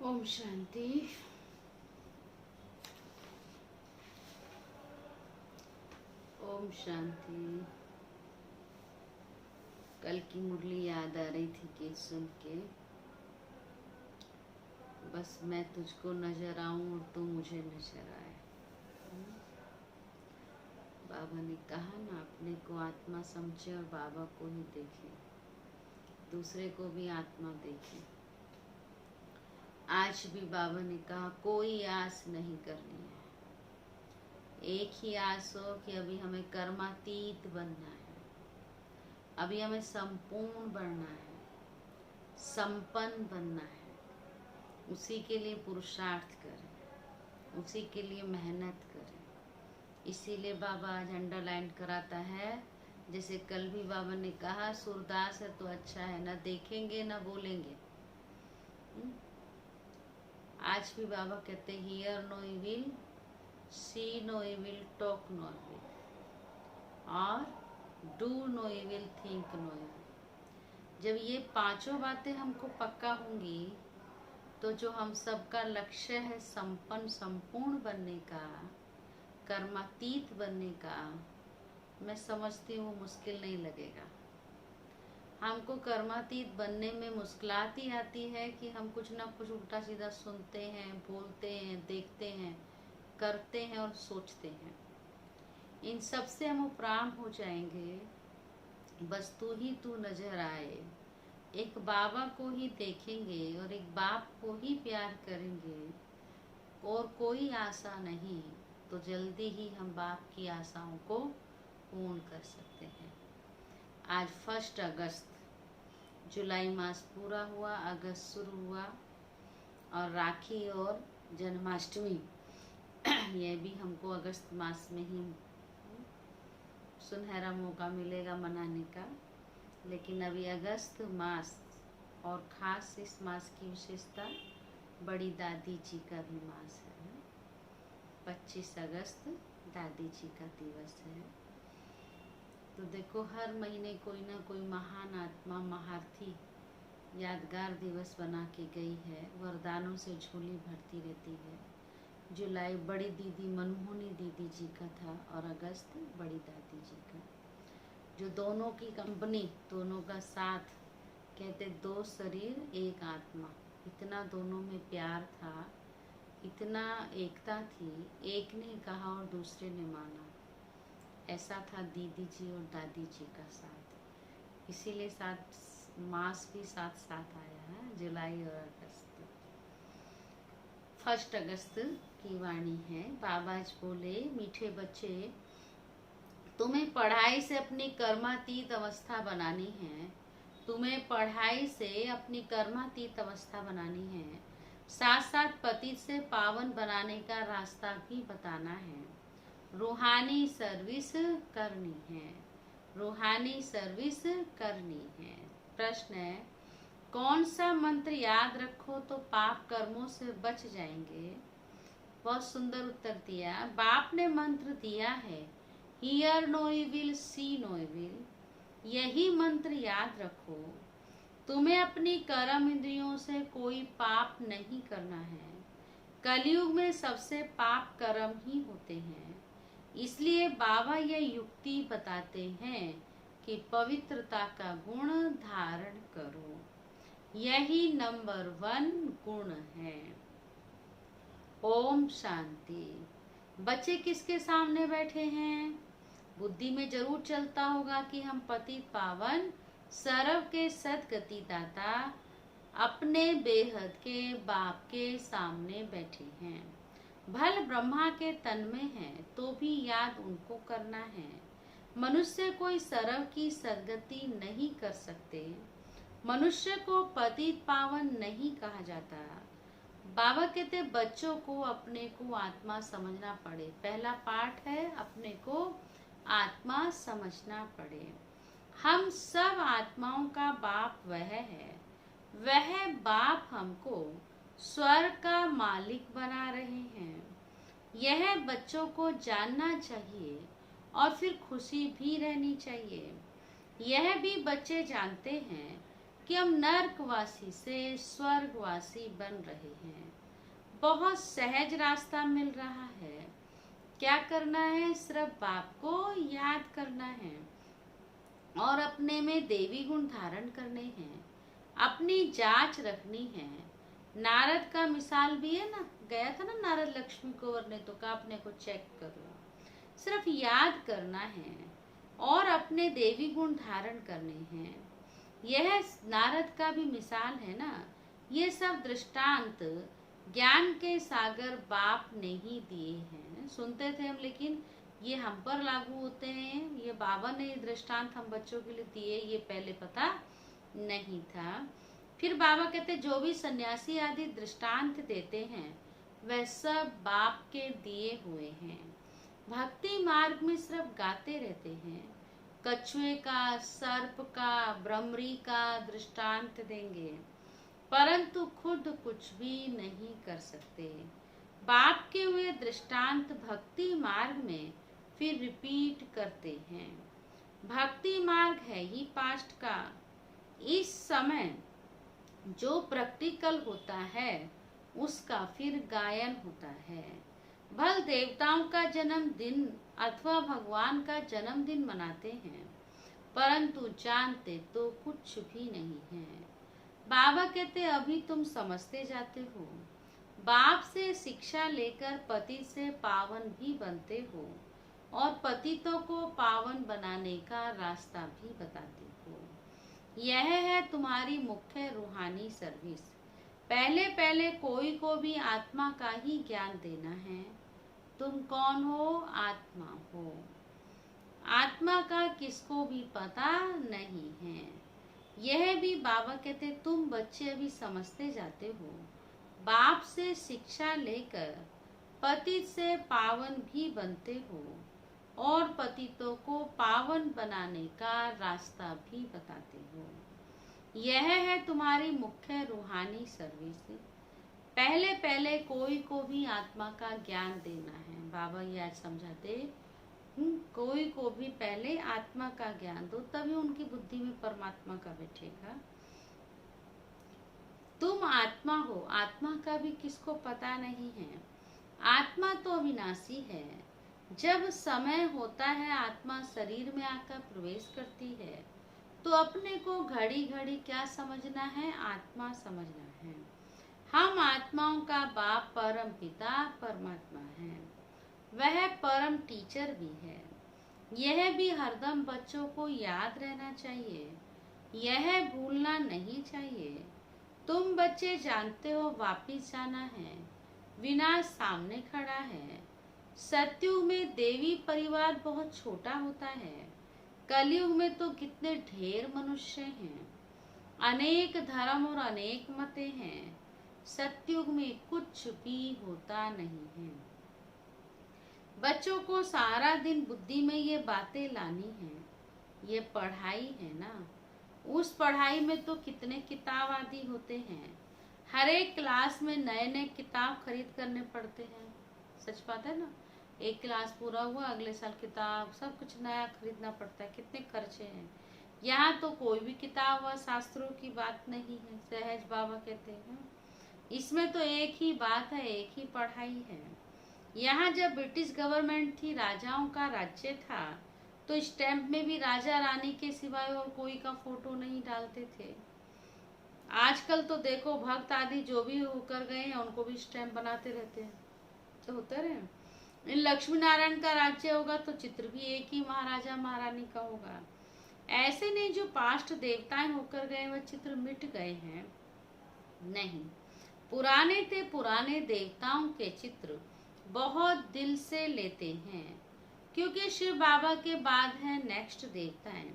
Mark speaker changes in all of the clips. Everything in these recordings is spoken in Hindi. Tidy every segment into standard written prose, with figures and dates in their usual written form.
Speaker 1: ओम शांति। ओम शांति। कल की मुरली याद आ रही थी कि सुन के बस मैं तुझको नजर आऊं और तू मुझे नजर आए। बाबा ने कहा ना, अपने को आत्मा समझे और बाबा को ही देखे, दूसरे को भी आत्मा देखे। आज भी बाबा ने कहा कोई आस नहीं करनी है, एक ही आस हो कि अभी हमें कर्मातीत बनना है, अभी हमें संपूर्ण बनना है, संपन्न बनना है। उसी के लिए पुरुषार्थ करें, उसी के लिए मेहनत करें। इसीलिए बाबा आज अंडरलाइन कराता है, जैसे कल भी बाबा ने कहा सूरदास है तो अच्छा है, ना देखेंगे ना बोलेंगे। आज भी बाबा कहते hear no evil, see no evil, talk no evil और do no evil, think no evil. जब ये पांचों बातें हमको पक्का होंगी तो जो हम सबका लक्ष्य है संपन्न संपूर्ण बनने का, कर्मातीत बनने का, मैं समझती हूँ मुश्किल नहीं लगेगा। हमको कर्मातीत बनने में मुश्किलात ही आती है कि हम कुछ ना कुछ उल्टा सीधा सुनते हैं, बोलते हैं, देखते हैं, करते हैं और सोचते हैं। इन सब से हम उपराम हो जाएंगे। बस तू ही तू नजर आए, एक बाबा को ही देखेंगे और एक बाप को ही प्यार करेंगे और कोई आशा नहीं, तो जल्दी ही हम बाप की आशाओं को पूर्ण कर सकते हैं। आज 1 अगस्त, जुलाई मास पूरा हुआ, अगस्त शुरू हुआ और राखी और जन्माष्टमी यह भी हमको अगस्त मास में ही सुनहरा मौका मिलेगा मनाने का। लेकिन अभी अगस्त मास और ख़ास इस मास की विशेषता बड़ी दादी जी का भी मास है। 25 अगस्त दादी जी का दिवस है। तो देखो हर महीने कोई ना कोई महान आत्मा, महारथी यादगार दिवस बना के गई है, वरदानों से झोली भरती रहती है। जुलाई बड़ी दीदी मनमोहनी दीदी जी का था और अगस्त बड़ी दादी जी का, जो दोनों की कंपनी, दोनों का साथ, कहते 2 शरीर एक आत्मा, इतना दोनों में प्यार था, इतना एकता थी, एक ने कहा और दूसरे ने माना। ऐसा था दीदी जी और दादी जी का साथ। इसीलिए साथ मास भी साथ साथ आया है, जुलाई और अगस्त। 1 अगस्त की वाणी है। बाबा जी बोले, मीठे बच्चे, तुम्हें पढ़ाई से अपनी कर्मातीत अवस्था बनानी है, तुम्हें पढ़ाई से अपनी कर्मातीत अवस्था बनानी है, साथ साथ पतित से पावन बनाने का रास्ता भी बताना है। रूहानी सर्विस करनी है, रूहानी सर्विस करनी है। प्रश्न है, कौन सा मंत्र याद रखो तो पाप कर्मों से बच जाएंगे? बहुत सुंदर उत्तर दिया। बाप ने मंत्र दिया है, hear no evil, see no evil. यही मंत्र याद रखो। तुम्हें अपनी कर्म इंद्रियों से कोई पाप नहीं करना है। कलयुग में सबसे पाप कर्म ही होते हैं। इसलिए बाबा यह युक्ति बताते हैं कि पवित्रता का गुण धारण करो, यही नंबर 1 गुण है। ओम शांति। बच्चे किसके सामने बैठे हैं? बुद्धि में जरूर चलता होगा कि हम पतित पावन, सर्व के सदगति दाता, अपने बेहद के बाप के सामने बैठे हैं। भल ब्रह्मा के तन में है तो भी याद उनको करना है। मनुष्य कोई सर्व की सदगति नहीं कर सकते। मनुष्य को पतित पावन नहीं कहा जाता। बाबा कहते बच्चों को अपने को आत्मा समझना पड़े। पहला पाठ है अपने को आत्मा समझना पड़े। हम सब आत्माओं का बाप वह है, वह बाप हमको स्वर्ग का मालिक बना रहे हैं। यह बच्चों को जानना चाहिए और फिर खुशी भी रहनी चाहिए। यह भी बच्चे जानते हैं कि हम नर्कवासी से स्वर्गवासी बन रहे हैं। बहुत सहज रास्ता मिल रहा है। क्या करना है? सिर्फ बाप को याद करना है और अपने में देवी गुण धारण करने हैं, अपनी जांच रखनी है। नारद का मिसाल भी है ना, गया था ना नारद लक्ष्मी कुंवर ने, तो कहा अपने को चेक कर लो। सिर्फ याद करना है और अपने देवी गुण धारण करने हैं। यह नारद का भी मिसाल है ना। ये सब दृष्टांत ज्ञान के सागर बाप ने ही दिए हैं। सुनते थे हम, लेकिन ये हम पर लागू होते हैं। ये बाबा ने दृष्टांत हम बच्चों के लिए दिए, ये पहले पता नहीं था। फिर बाबा कहते जो भी सन्यासी आदि दृष्टांत देते हैं वह सब बाप के दिए हुए हैं। भक्ति मार्ग में सिर्फ गाते रहते हैं। कछुए का, सर्प का, भ्रमरी का दृष्टांत देंगे, परंतु खुद कुछ भी नहीं कर सकते। बाप के हुए दृष्टांत भक्ति मार्ग में फिर रिपीट करते हैं। भक्ति मार्ग है ही पास्ट का। इस समय जो प्रैक्टिकल होता है उसका फिर गायन होता है। भल देवताओं का जन्मदिन अथवा भगवान का जन्मदिन मनाते हैं, परंतु जानते तो कुछ भी नहीं है। बाबा कहते अभी तुम समझते जाते हो। बाप से शिक्षा लेकर पति से पावन भी बनते हो और पतितों को पावन बनाने का रास्ता भी बताते हो। यह है तुम्हारी मुख्य रूहानी सर्विस। पहले पहले कोई को भी आत्मा का ही ज्ञान देना है। तुम कौन हो? आत्मा हो। आत्मा का किसको भी पता नहीं है। यह भी बाबा कहते तुम बच्चे अभी समझते जाते हो। बाप से शिक्षा लेकर पतित से पावन भी बनते हो और पतितों को पावन बनाने का रास्ता भी बताते हो। यह है तुम्हारी मुख्य रूहानी सर्विस। पहले पहले कोई को भी आत्मा का ज्ञान देना है। बाबा ये आज समझाते, कोई को भी पहले आत्मा का ज्ञान दो, तभी उनकी बुद्धि में परमात्मा का बैठेगा। तुम आत्मा हो। आत्मा का भी किसको पता नहीं है। आत्मा तो अविनाशी है। जब समय होता है आत्मा शरीर में आकर प्रवेश करती है, तो अपने को घड़ी घड़ी क्या समझना है? आत्मा समझना है। हम आत्माओं का बाप परम पिता परमात्मा है। वह परम टीचर भी है। यह भी हरदम बच्चों को याद रहना चाहिए। यह भूलना नहीं चाहिए। तुम बच्चे जानते हो वापिस जाना है। विनाश सामने खड़ा है। सतयुग में देवी परिवार बहुत छोटा होता है। कलयुग में तो कितने ढेर मनुष्य हैं। अनेक धर्म और अनेक मतें हैं। सतयुग में कुछ भी होता नहीं है। बच्चों को सारा दिन बुद्धि में ये बातें लानी है। ये पढ़ाई है ना, उस पढ़ाई में तो कितने किताब आदि होते हैं। हर एक क्लास में नए नए किताब खरीद करने पड़ते हैं। सच बात है ना। एक क्लास पूरा हुआ, अगले साल किताब, सब कुछ नया खरीदना पड़ता है। कितने खर्चे हैं। यहाँ तो कोई भी किताब व शास्त्रों की बात नहीं है। सहज बाबा कहते हैं इसमें तो एक ही बात है, एक ही पढ़ाई है। यहाँ जब ब्रिटिश गवर्नमेंट थी, राजाओं का राज्य था, तो स्टैंप में भी राजा रानी के सिवाय और कोई का फोटो नहीं डालते थे। आजकल तो देखो भक्त आदि जो भी होकर गए हैं उनको भी स्टैंप बनाते रहते हैं, तो होते रहे। इन लक्ष्मी नारायण का राज्य होगा तो चित्र भी एक ही महाराजा महारानी का होगा। ऐसे नहीं जो पास्ट देवताएं होकर गए वह चित्र मिट गए हैं, नहीं। पुराने थे, पुराने देवताओं के चित्र बहुत दिल से लेते हैं, क्योंकि शिव बाबा के बाद है नेक्स्ट देवताएं।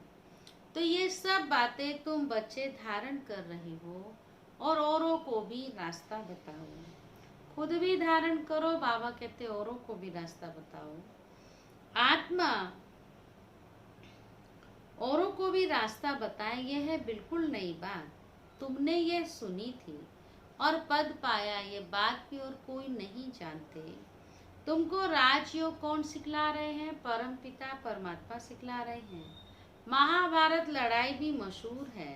Speaker 1: तो ये सब बातें तुम बच्चे धारण कर रहे हो और औरों को भी रास्ता बताओ। खुद भी धारण करो। बाबा कहते औरों को भी रास्ता बताओ। आत्मा औरों को भी रास्ता बताए, यह है बिल्कुल नई बात। तुमने ये सुनी थी और पद पाया, ये बात भी और कोई नहीं जानते। तुमको राजयोग कौन सिखला रहे हैं? परम पिता परमात्मा सिखला रहे हैं। महाभारत लड़ाई भी मशहूर है।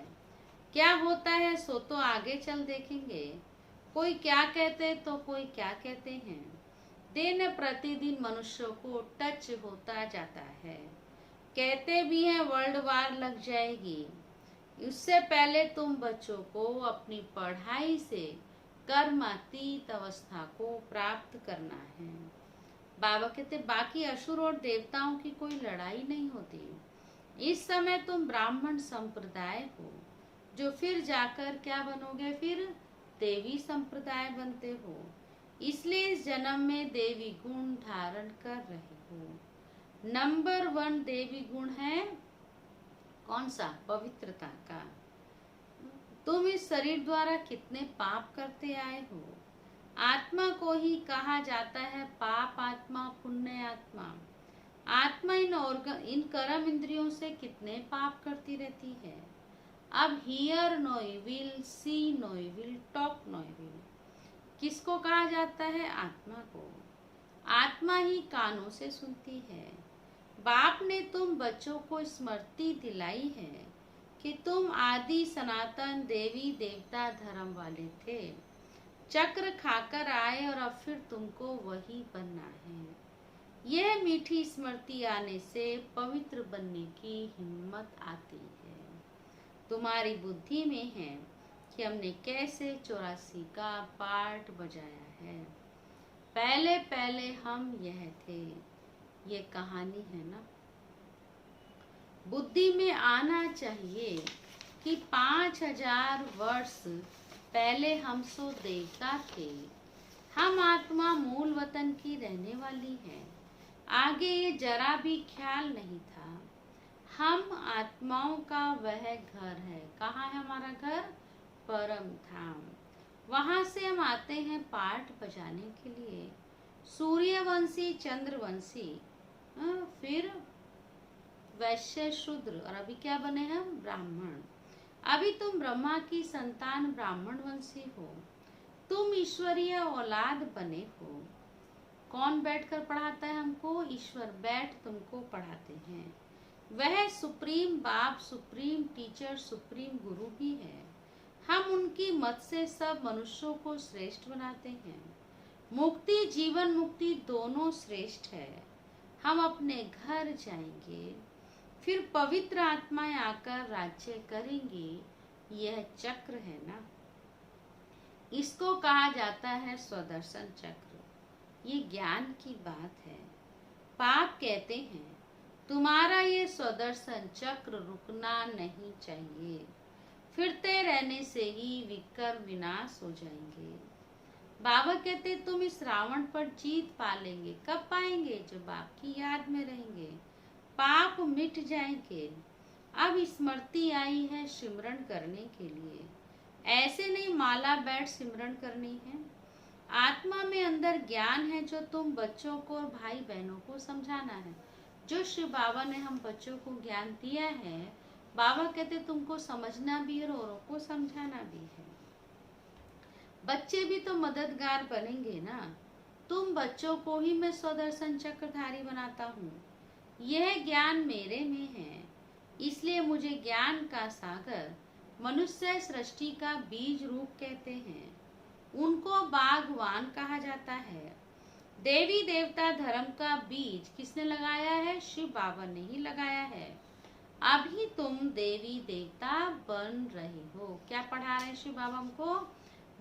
Speaker 1: क्या होता है सो तो आगे चल देखेंगे। कोई क्या कहते तो कोई क्या कहते हैं। दिन प्रतिदिन मनुष्यों को टच होता जाता है। कहते भी हैं वर्ल्ड वार लग जाएगी। उससे पहले तुम बच्चों को अपनी पढ़ाई से कर्मातीत अवस्था को प्राप्त करना है। बाबा कहते बाकी असुर और देवताओं की कोई लड़ाई नहीं होती। इस समय तुम ब्राह्मण संप्रदाय हो, जो फिर जाकर क्या बनोगे, फिर देवी संप्रदाय बनते हो। इसलिए इस जन्म में देवी गुण धारण कर रहे हो। नंबर 1 देवी गुण है कौन सा? पवित्रता का। तुम इस शरीर द्वारा कितने पाप करते आए हो। आत्मा को ही कहा जाता है पाप आत्मा, पुण्य आत्मा। आत्मा इन कर्म इंद्रियों से कितने पाप करती रहती है। अब hear no evil, see no evil, talk no evil किसको कहा जाता है? आत्मा को। आत्मा ही कानों से सुनती है। बाप ने तुम बच्चों को स्मृति दिलाई है कि तुम आदि सनातन देवी देवता धर्म वाले थे। चक्र खाकर आए और अब फिर तुमको वही बनना है। यह मीठी स्मृति आने से पवित्र बनने की हिम्मत आती है। तुम्हारी बुद्धि में है कि हमने कैसे 84 का पार्ट बजाया है। पहले पहले हम यह थे। ये कहानी है ना। बुद्धि में आना चाहिए कि 5000 वर्ष पहले हम सो देवता थे। हम आत्मा मूल वतन की रहने वाली है। आगे ये जरा भी ख्याल नहीं था। हम आत्माओं का वह घर है। कहाँ है हमारा घर? परम धाम। वहां से हम आते हैं पाठ बजाने के लिए। सूर्यवंशी, चंद्रवंशी, फिर वैश्य, शूद्र, और अभी क्या बने हम? ब्राह्मण। अभी तुम ब्रह्मा की संतान ब्राह्मण वंशी हो। तुम ईश्वरीय औलाद बने हो। कौन बैठकर पढ़ाता है हमको? ईश्वर बैठ तुमको पढ़ाते हैं। वह सुप्रीम बाप, सुप्रीम टीचर, सुप्रीम गुरु भी है। हम उनकी मत से सब मनुष्यों को श्रेष्ठ बनाते हैं। मुक्ति, जीवन मुक्ति दोनों श्रेष्ठ है। हम अपने घर जाएंगे, फिर पवित्र आत्माएं आकर राज्य करेंगी। यह चक्र है ना, इसको कहा जाता है स्वदर्शन चक्र। ये ज्ञान की बात है। पाप कहते हैं तुम्हारा ये स्वदर्शन चक्र रुकना नहीं चाहिए। फिरते रहने से ही विकर विनाश हो जाएंगे। बाबा कहते तुम इस रावण पर जीत पा लेंगे। कब पाएंगे? जब आपकी याद में रहेंगे, पाप मिट जाएंगे। अब स्मृति आई है सिमरन करने के लिए। ऐसे नहीं माला बैठ सिमरन करनी है। आत्मा में अंदर ज्ञान है जो तुम बच्चों को और भाई बहनों को समझाना है। जो शिव बाबा ने हम बच्चों को ज्ञान दिया है, बाबा कहते तुमको समझना भी है और औरों को समझाना भी है। बच्चे भी तो मददगार बनेंगे ना। तुम बच्चों को ही मैं स्वदर्शन चक्रधारी बनाता हूँ। यह ज्ञान मेरे में है, इसलिए मुझे ज्ञान का सागर मनुष्य सृष्टि का बीज रूप कहते हैं। उनको बागवान कहा जाता है। देवी देवता धर्म का बीज किसने लगाया है? शिव बाबा ने ही लगाया है। अभी तुम देवी देवता बन रहे हो। क्या पढ़ा रहे हैं शिव बाबा हमको?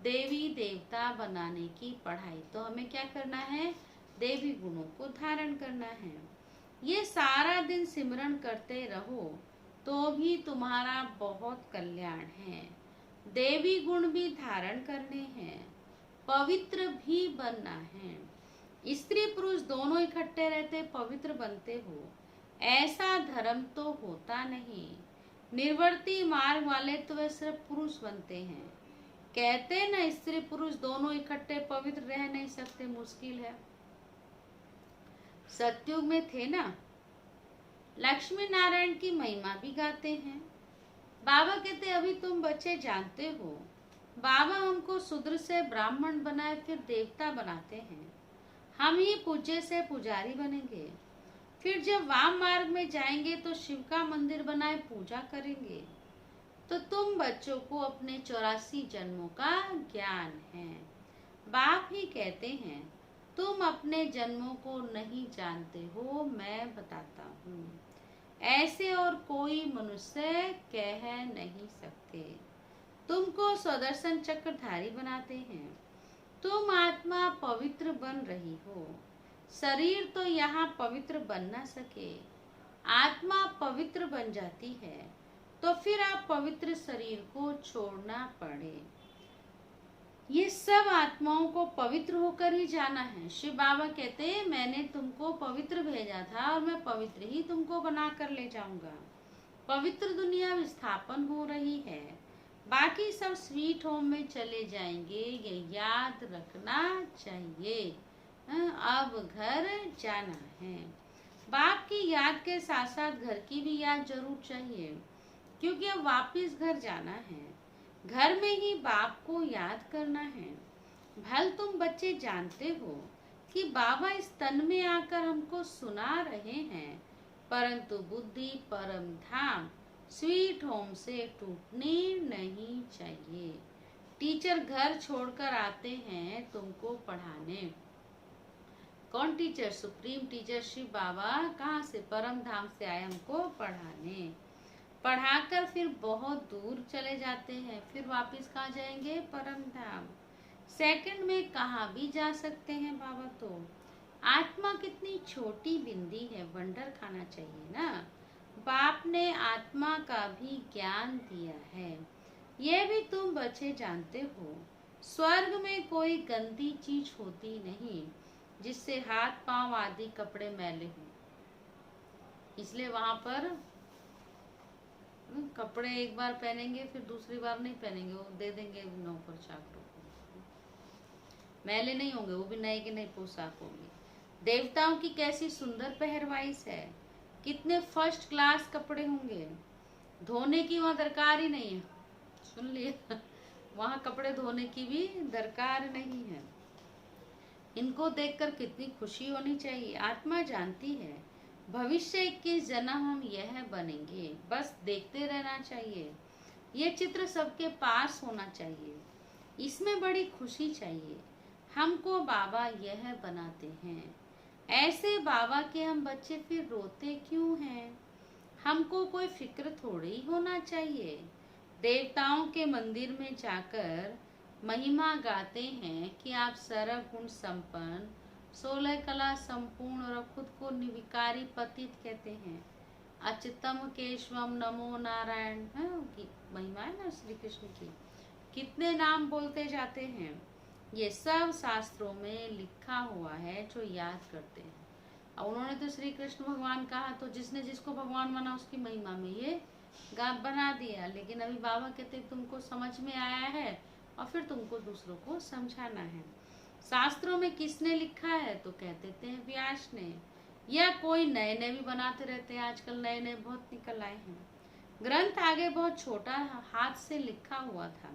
Speaker 1: देवी देवता बनाने की पढ़ाई। तो हमें क्या करना है? देवी गुणों को धारण करना है। ये सारा दिन सिमरन करते रहो तो भी तुम्हारा बहुत कल्याण है। देवी गुण भी धारण करने हैं, पवित्र भी बनना है। स्त्री पुरुष दोनों इकट्ठे रहते पवित्र बनते हो, ऐसा धर्म तो होता नहीं। निर्वर्ती मार्ग वाले तो वे सिर्फ पुरुष बनते हैं। कहते ना स्त्री पुरुष दोनों इकट्ठे पवित्र रह नहीं सकते, मुश्किल है। सतयुग में थे ना, लक्ष्मी नारायण की महिमा भी गाते हैं। बाबा कहते अभी तुम बच्चे जानते हो, बाबा हमको शूद्र से ब्राह्मण बनाए फिर देवता बनाते हैं। हम ही पूज्य से पुजारी बनेंगे। फिर जब वाम मार्ग में जाएंगे तो शिव का मंदिर बनाए पूजा करेंगे। तो तुम बच्चों को अपने 84 जन्मों का ज्ञान है। बाप ही कहते हैं, तुम अपने जन्मों को नहीं जानते हो, मैं बताता हूँ। ऐसे और कोई मनुष्य कह नहीं सकते। तुमको स्वदर्शन चक्रधारी बनाते हैं। तुम आत्मा पवित्र बन रही हो। शरीर तो यहाँ पवित्र बन ना सके। आत्मा पवित्र बन जाती है तो फिर आप पवित्र शरीर को छोड़ना पड़े। ये सब आत्माओं को पवित्र होकर ही जाना है। शिव बाबा कहते हैं, मैंने तुमको पवित्र भेजा था और मैं पवित्र ही तुमको बना कर ले जाऊंगा। पवित्र दुनिया विस्थापन हो रही है, बाकी सब स्वीट होम में चले जाएंगे, ये याद रखना चाहिए। अब घर जाना है। बाप की याद के साथ साथ घर की भी याद जरूर चाहिए, क्योंकि अब वापिस घर जाना है। घर में ही बाप को याद करना है। भल तुम बच्चे जानते हो कि बाबा इस तन में आकर हमको सुना रहे हैं, परंतु बुद्धि परम धाम स्वीट होम से टूटनी नहीं चाहिए। टीचर घर छोड़कर आते हैं तुमको पढ़ाने। कौन टीचर? सुप्रीम टीचर शिव बाबा कहाँ से? परम धाम से आए हमको पढ़ाने। पढ़ाकर फिर बहुत दूर चले जाते हैं, फिर वापस कहाँ जाएंगे? परम धाम। सेकंड में कहाँ भी जा सकते हैं बाबा। तो आत्मा कितनी छोटी बिंदी है, वंडर खाना चाहिए ना। बाप ने आत्मा का भी ज्ञान दिया है, ये भी तुम बच्चे जानते हो। स्वर्ग में कोई गंदी चीज होती नहीं जिससे हाथ पांव आदि कपड़े मैले हों, इसलिए वहां पर कपड़े एक बार पहनेंगे फिर दूसरी बार नहीं पहनेंगे, वो दे देंगे नौकर चाकरों को। मैले नहीं होंगे, वो भी नए के नए पोशाक होंगे। देवताओं की कैसी सुंदर पहरवाइश है, कितने फर्स्ट क्लास कपड़े होंगे। धोने की वहां दरकार ही नहीं है, सुन लिया, वहां कपड़े धोने की भी दरकार नहीं है। इनको देखकर कितनी खुशी होनी चाहिए। आत्मा जानती है भविष्य 21 जन्म हम यह बनेंगे, बस देखते रहना चाहिए। ये चित्र सबके पास होना चाहिए, इसमें बड़ी खुशी चाहिए। हमको बाबा यह बनाते हैं, ऐसे बाबा के हम बच्चे फिर रोते क्यों हैं? हमको कोई फिक्र थोड़ी ही होना चाहिए। देवताओं के मंदिर में जाकर महिमा गाते हैं कि आप सर्वगुण संपन्न, 16 कला संपूर्ण और खुद को निर्विकारी पतित कहते हैं। अच्युतम केशवम नमो नारायण, महिमा है ना श्री कृष्ण की। कितने नाम बोलते जाते हैं, ये सब शास्त्रों में लिखा हुआ है जो याद करते हैं। अब उन्होंने तो श्री कृष्ण भगवान कहा, तो जिसने जिसको भगवान माना उसकी महिमा में ये गा बना दिया। लेकिन अभी बाबा कहते तुमको समझ में आया है और फिर तुमको दूसरों को समझाना है। शास्त्रों में किसने लिखा है? तो कह देते हैं व्यास ने, या कोई नए नए भी बनाते रहते हैं। आजकल नए नए बहुत निकल आए हैं। ग्रंथ आगे बहुत छोटा हाथ से लिखा हुआ था,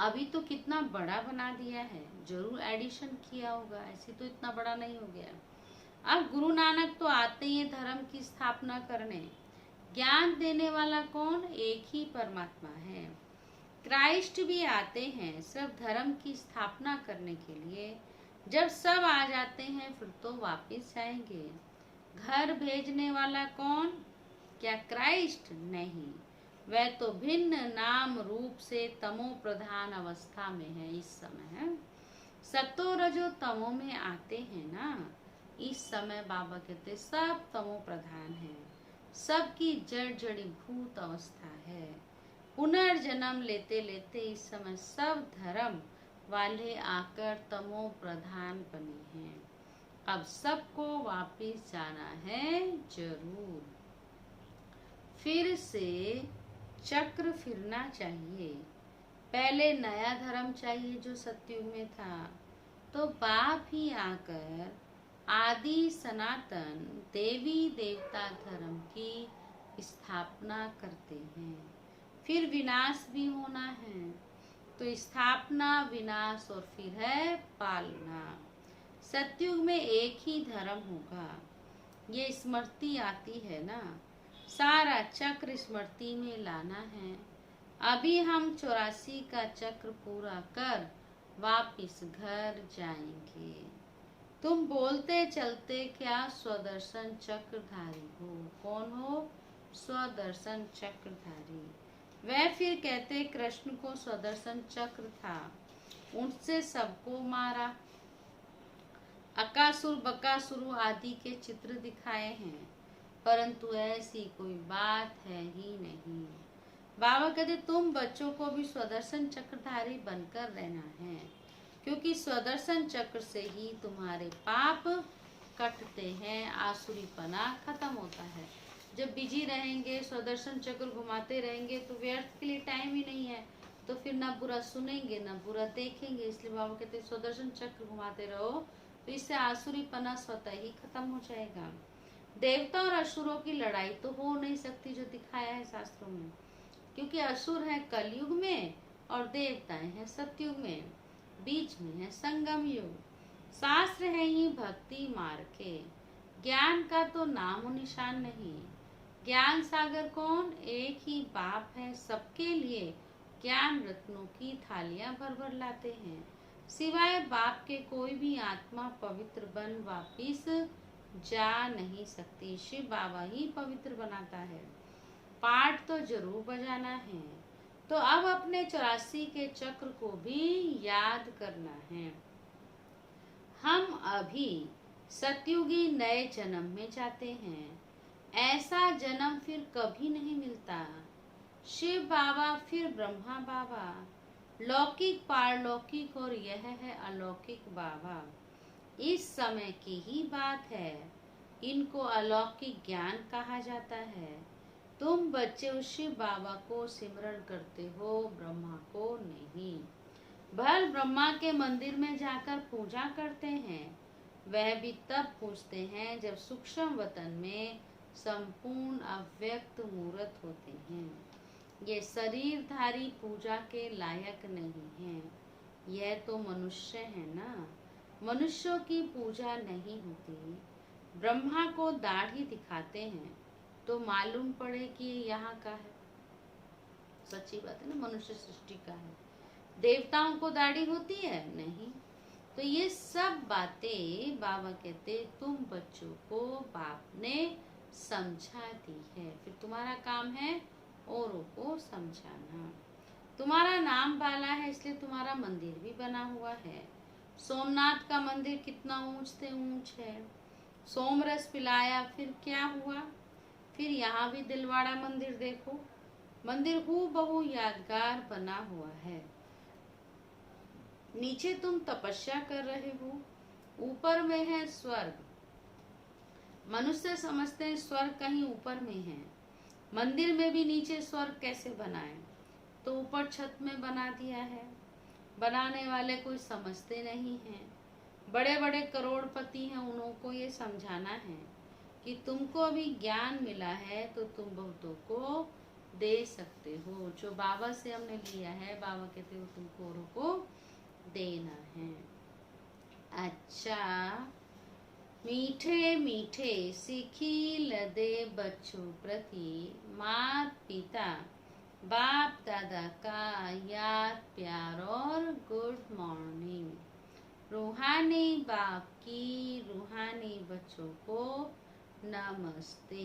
Speaker 1: अभी तो कितना बड़ा बना दिया है, जरूर एडिशन किया होगा, ऐसे तो इतना बड़ा नहीं हो गया। अब गुरु नानक तो आते ही धर्म की स्थापना करने। ज्ञान देने वाला कौन? एक ही परमात्मा है। क्राइस्ट भी आते हैं सब धर्म की स्थापना करने के लिए। जब सब आ जाते हैं फिर तो वापस जाएंगे। घर भेजने वाला कौन? क्या क्राइस्ट? नहीं, वह तो भिन्न नाम रूप से तमो प्रधान अवस्था में है इस समय है। सतो रजो तमो में आते हैं ना, इस समय बाबा कहते सब तमो प्रधान है, सबकी जड़ जड़ीभूत अवस्था है। पुनर्जन्म लेते लेते इस समय सब धर्म वाले आकर तमो प्रधान बने हैं। अब सबको वापिस जाना है जरूर। फिर से चक्र फिरना चाहिए। पहले नया धर्म चाहिए जो सतयुग में था, तो बाप ही आकर आदि सनातन देवी देवता धर्म की स्थापना करते हैं। फिर विनाश भी होना है, तो स्थापना, विनाश और फिर है पालना। सतयुग में एक ही धर्म होगा, ये स्मृति आती है ना। सारा चक्र स्मृति में लाना है। अभी हम 84 का चक्र पूरा कर वापिस घर जाएंगे। तुम बोलते चलते क्या स्वदर्शन चक्रधारी हो? कौन हो? स्वदर्शन चक्रधारी। वह फिर कहते कृष्ण को स्वदर्शन चक्र था, उनसे सबको मारा। अकासुर बकासुर आदि के चित्र दिखाए हैं, परंतु ऐसी कोई बात है ही नहीं। बाबा कहते तुम बच्चों को भी स्वदर्शन चक्रधारी बनकर रहना है, क्योंकि स्वदर्शन चक्र से ही तुम्हारे पाप कटते हैं, आसुरीपना खत्म होता है। जब बिजी रहेंगे, स्वदर्शन चक्र घुमाते रहेंगे तो व्यर्थ के लिए टाइम ही नहीं है, तो फिर ना बुरा सुनेंगे ना बुरा देखेंगे। इसलिए बाबा कहते स्वदर्शन चक्र घुमाते रहो, तो इससे आसुरीपना स्वतः ही खत्म हो जाएगा। देवता और असुरों की लड़ाई तो हो नहीं सकती जो दिखाया है शास्त्रों में, क्योंकि असुर है कलयुग में और देवताएं हैं सतयुग में, बीच में है संगम युग। शास्त्र है ही भक्ति मार्ग के, ज्ञान का तो नाम निशान नहीं। ज्ञान सागर कौन? एक ही बाप है, सबके लिए ज्ञान रत्नों की थालियां भर भर लाते हैं। सिवाय बाप के कोई भी आत्मा पवित्र बन वापिस जा नहीं सकती। शिव बाबा ही पवित्र बनाता है। पाठ तो जरूर बजाना है। तो अब अपने 84 के चक्र को भी याद करना है। हम अभी सतयुगी नए जन्म में जाते हैं। ऐसा जन्म फिर कभी नहीं मिलता। शिव बाबा फिर ब्रह्मा बाबा, लौकिक पारलौकिक और यह है अलौकिक बाबा। इस समय की ही बात है। इनको अलौकिक ज्ञान कहा जाता है। तुम बच्चे शिव बाबा को सिमरण करते हो, ब्रह्मा को नहीं। भल ब्रह्मा के मंदिर में जाकर पूजा करते हैं, वह भी तब पूजते हैं जब सूक्ष्म वतन में संपूर्ण अव्यक्त मूर्त होते हैं। ये शरीरधारी पूजा के लायक नहीं है। यह तो मनुष्य है ना, मनुष्यों की पूजा नहीं होती। ब्रह्मा को दाढ़ी दिखाते हैं तो मालूम पड़े कि यहाँ का है। सच्ची बात है ना, मनुष्य सृष्टि का है। देवताओं को दाढ़ी होती है? नहीं। तो ये सब बातें बाबा कहते तुम बच्चों को बाप ने समझा दी है, फिर तुम्हारा काम है औरों को समझाना। तुम्हारा नाम बाला है, इसलिए तुम्हारा मंदिर भी बना हुआ है। सोमनाथ का मंदिर कितना ऊंच से ऊंच है। सोमरस पिलाया, फिर क्या हुआ? फिर यहाँ भी दिलवाड़ा मंदिर देखो, मंदिर हूबहू यादगार बना हुआ है। नीचे तुम तपस्या कर रहे हो, ऊपर में है स्वर्ग। मनुष्य समझते हैं स्वर्ग कहीं ऊपर में है। मंदिर में भी नीचे स्वर्ग कैसे बनाए? तो ऊपर छत में बना दिया है। बनाने वाले कोई समझते नहीं हैं। बड़े बड़े करोड़पति हैं, उनको ये समझाना है कि तुमको अभी ज्ञान मिला है तो तुम बहुतों को दे सकते हो। जो बाबा से हमने लिया है, बाबा कहते हो तुमको औरों को देना है। अच्छा, मीठे मीठे सीखी लदे बच्चों प्रति माता पिता बाप दादा का याद प्यार और गुड मॉर्निंग। रूहानी बाप की रूहानी बच्चों को नमस्ते।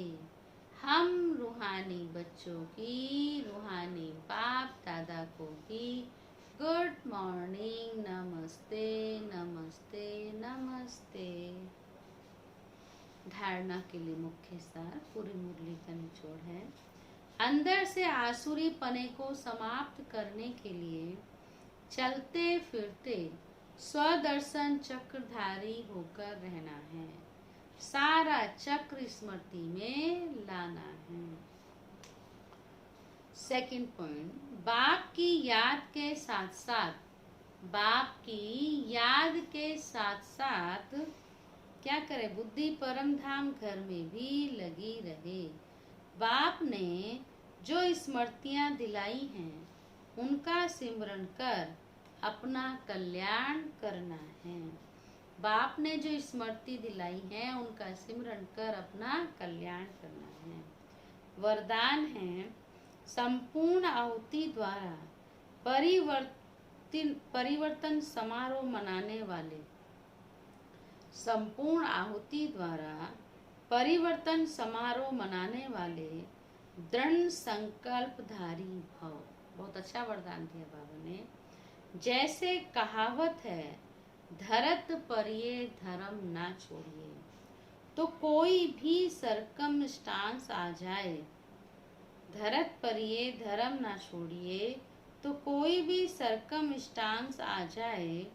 Speaker 1: हम रूहानी बच्चों की रूहानी बाप दादा को भी गुड मॉर्निंग, नमस्ते नमस्ते नमस्ते। धारणा के लिए मुख्य सार पूरी मुरली का निचोड़ है। अंदर से आसुरी पने को समाप्त करने के लिए चलते फिरते स्वदर्शन चक्रधारी होकर रहना है। सारा चक्र स्मृति में लाना है। सेकंड पॉइंट, बाप की याद के साथ साथ क्या करे? बुद्धि परम धाम घर में भी लगी रहे। बाप ने जो स्मृतियां दिलाई हैं, उनका सिमरन कर अपना कल्याण करना है। बाप ने जो स्मृति दिलाई है, उनका सिमरन कर अपना कल्याण करना है। वरदान है संपूर्ण आहुति द्वारा परिवर्तन समारोह मनाने वाले, संपूर्ण आहुति द्वारा परिवर्तन समारोह मनाने वाले दृढ़ संकल्पधारी भव। बहुत अच्छा वरदान दिया बाबा ने। जैसे कहावत है, धरत परिये धर्म ना छोड़िए, तो कोई भी सरकमस्टांस आ जाए, धरत परिये धर्म ना छोड़िए, तो कोई भी सरकमस्टांस आ जाए,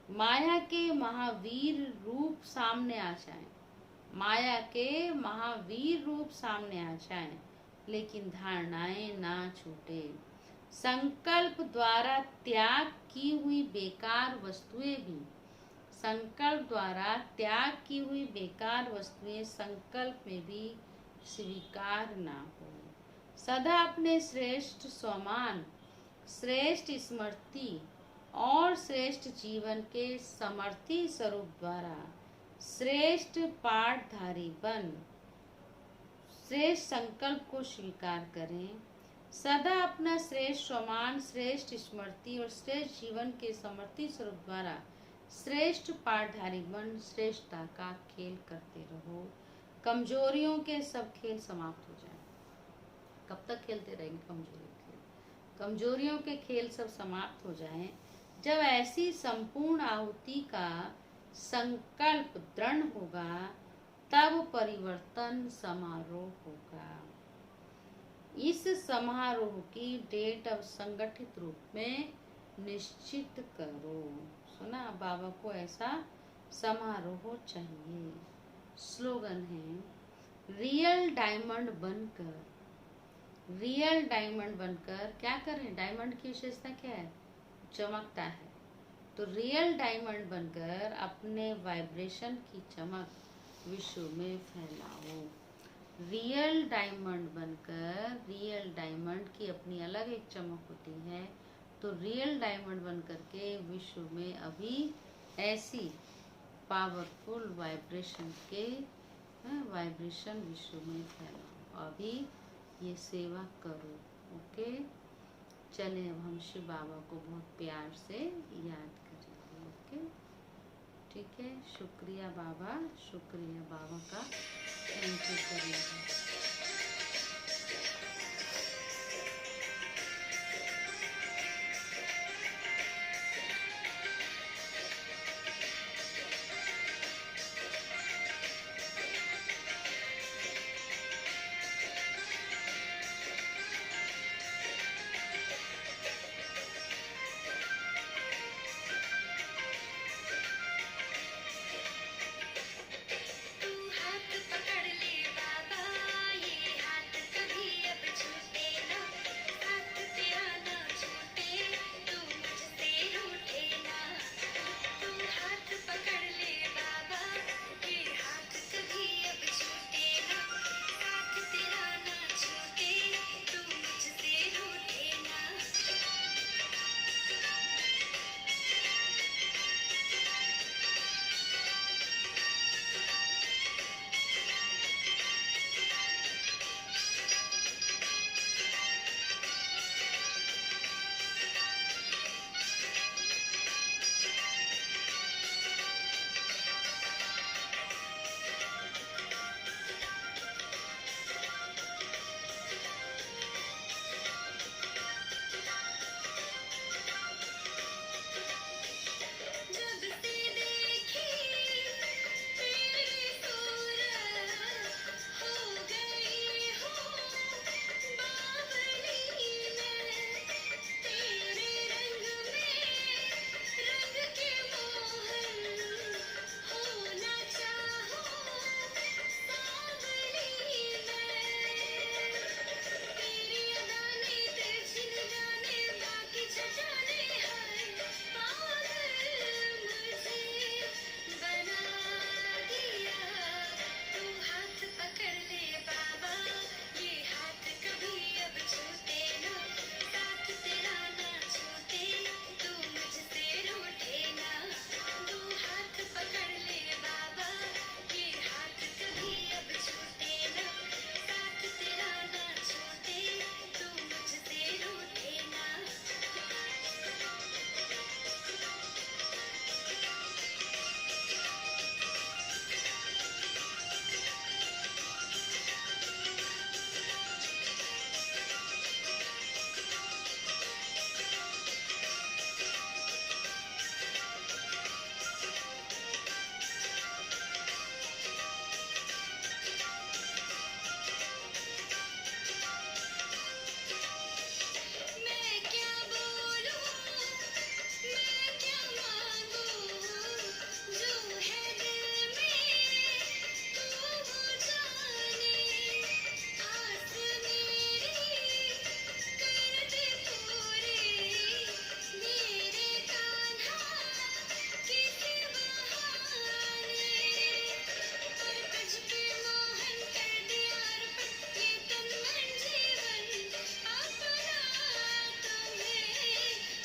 Speaker 1: माया के महावीर रूप सामने आ जाए, माया के महावीर रूप सामने आ जाए, लेकिन धारणाएं ना छूटे। संकल्प द्वारा त्याग की हुई बेकार वस्तुएं भी, संकल्प द्वारा त्याग की हुई बेकार वस्तुएं संकल्प में भी स्वीकार ना हो। सदा अपने श्रेष्ठ स्वमान, श्रेष्ठ स्मृति और श्रेष्ठ जीवन के समर्थी स्वरूप द्वारा श्रेष्ठ पाठधारी बन श्रेष्ठ संकल्प को स्वीकार करें। सदा अपना श्रेष्ठ स्वमान, श्रेष्ठ स्मृति और श्रेष्ठ जीवन के समर्थी स्वरूप द्वारा श्रेष्ठ पाठधारी बन श्रेष्ठता का खेल करते रहो। कमजोरियों के सब खेल समाप्त हो जाए। कब तक खेलते रहेंगे कमजोरियों के खेल? कमजोरियों के खेल सब समाप्त हो जाएं। जब ऐसी संपूर्ण आहुति का संकल्प दृढ़ होगा, तब परिवर्तन समारोह होगा। इस समारोह की डेट अब संगठित रूप में निश्चित करो। सुना, बाबा को ऐसा समारोह चाहिए। स्लोगन है, रियल डायमंड बनकर, रियल डायमंड बनकर क्या करें? डायमंड की विशेषता क्या है? चमकता है। तो रियल डायमंड बनकर अपने वाइब्रेशन की चमक विश्व में फैलाओ। रियल डायमंड बनकर, रियल डायमंड की अपनी अलग एक चमक होती है, तो रियल डायमंड बनकर के विश्व में अभी ऐसी पावरफुल वाइब्रेशन के वाइब्रेशन विश्व में फैलाओ। अभी ये सेवा करो। ओके, चलें अब हम शिव बाबा को बहुत प्यार से याद करेंगे। ओके, ठीक है। शुक्रिया बाबा, शुक्रिया बाबा का। थैंक यू करेंगे।